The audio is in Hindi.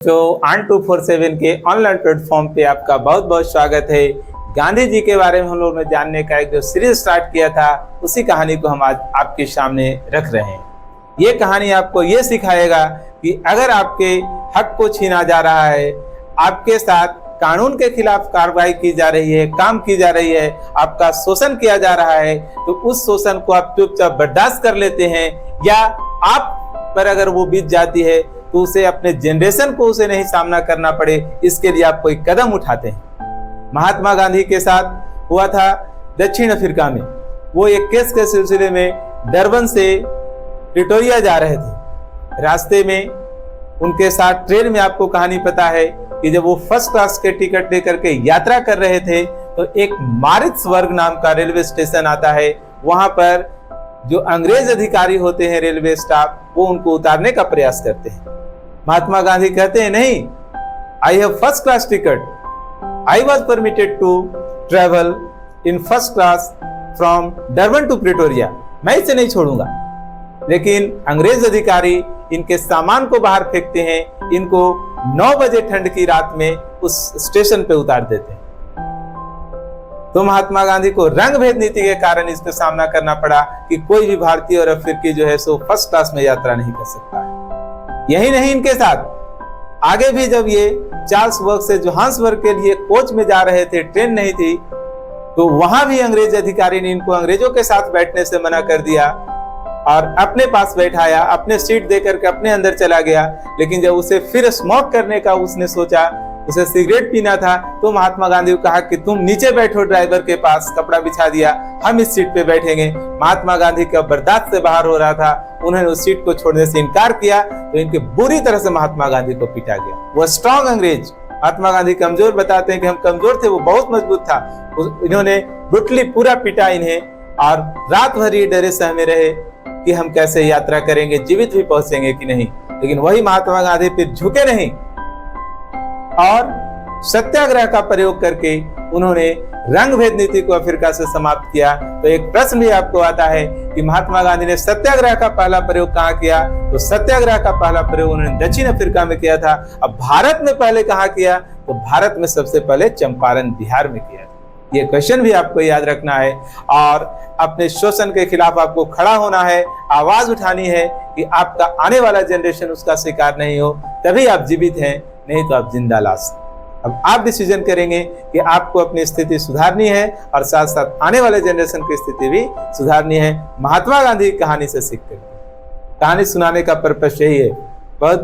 जो आन 247 के ऑनलाइन प्लेटफॉर्म पे आपका बहुत बहुत स्वागत है। गांधी जी के बारे में हम लोग ने जानने का एक जो सीरीज स्टार्ट किया था, उसी कहानी को हम आज आपके सामने रख रहे हैं। ये कहानी आपको ये सिखाएगा कि अगर आपके हक को छीना जा रहा है, आपके साथ कानून के खिलाफ कार्रवाई की जा रही है, काम की जा रही है, आपका शोषण किया जा रहा है, तो उस शोषण को आप चुपचाप बर्दाश्त कर लेते हैं, या आप पर अगर वो बीत जाती है तो उसे अपने जनरेशन को उसे नहीं सामना करना पड़े, इसके लिए आप कोई कदम उठाते हैं। महात्मा गांधी के साथ हुआ था दक्षिण अफ्रीका में। वो एक केस के सिलसिले में डरबन से प्रिटोरिया जा रहे थे। रास्ते में उनके साथ ट्रेन में आपको कहानी पता है कि जब वो फर्स्ट क्लास के टिकट लेकर के यात्रा कर रहे थे तो एक मारिट्सबर्ग नाम का रेलवे स्टेशन आता है। वहां पर जो अंग्रेज अधिकारी होते हैं, रेलवे स्टाफ, वो उनको उतारने का प्रयास करते हैं। महात्मा गांधी कहते हैं, नहीं, I have first class ticket, I was permitted to travel in first class from Durban to Pretoria, मैं इसे नहीं छोड़ूंगा। लेकिन अंग्रेज अधिकारी इनके सामान को बाहर फेंकते हैं, इनको 9 बजे ठंड की रात में उस स्टेशन पे उतार देते हैं। तो महात्मा गांधी को रंग भेद नीति के कारण इसका सामना करना पड़ा कि कोई भी भारतीय और अफ्रीकी जो है सो फर्स्ट क्लास में यात्रा नहीं कर सकता है। यही नहीं, इनके साथ आगे भी जब ये चार्ल्सबर्ग से जोहान्सबर्ग के लिए कोच में जा रहे थे, ट्रेन नहीं थी, तो वहां भी अंग्रेज अधिकारी ने इनको अंग्रेजों के साथ बैठने से मना कर दिया और अपने पास बैठाया, अपने सीट देकर के अपने अंदर चला गया। लेकिन जब उसे फिर स्मोक करने का उसने सोचा, उसे सिगरेट पीना था, तो महात्मा गांधी को कहा कि तुम नीचे बैठो, ड्राइवर के पास कपड़ा बिछा दिया, हम इस सीट पे बैठेंगे। महात्मा गांधी का बर्दाश्त से बाहर हो रहा था, उन्होंने उस सीट को छोड़ने से इनकार किया, तो इनके बुरी तरह से महात्मा गांधी को पीटा गया। वो स्ट्रॉन्ग अंग्रेज, महात्मा गांधी कमजोर बताते हैं कि हम कमजोर थे, वो बहुत मजबूत था। इन्होंने ब्रुटली पूरा पीटा इन्हें, और रात भर ये डरे सहमे रहे कि हम कैसे यात्रा करेंगे, जीवित भी पहुंचेंगे कि नहीं। लेकिन वही महात्मा गांधी फिर झुके नहीं और सत्याग्रह का प्रयोग करके उन्होंने रंग भेद नीति को अफ्रीका से समाप्त किया। तो एक प्रश्न भी आपको आता है कि महात्मा गांधी ने सत्याग्रह का पहला प्रयोग कहाँ किया? तो सत्याग्रह का पहला प्रयोग उन्होंने दक्षिण अफ्रीका में किया था। अब भारत में पहले कहाँ किया? तो भारत में सबसे पहले चंपारण, बिहार में किया था। ये क्वेश्चन भी आपको याद रखना है, और अपने शोषण के खिलाफ आपको खड़ा होना है, आवाज उठानी है कि आपका आने वाला जनरेशन उसका शिकार नहीं हो, तभी आप जीवित हैं, नहीं तो आप जिंदा लाश। अब आप डिसीजन करेंगे कि आपको अपनी स्थिति सुधारनी है और साथ साथ आने वाले जनरेशन की स्थिति भी सुधारनी है। महात्मा गांधी की कहानी से सीख कर, कहानी सुनाने का पर्पस यही है। बहुत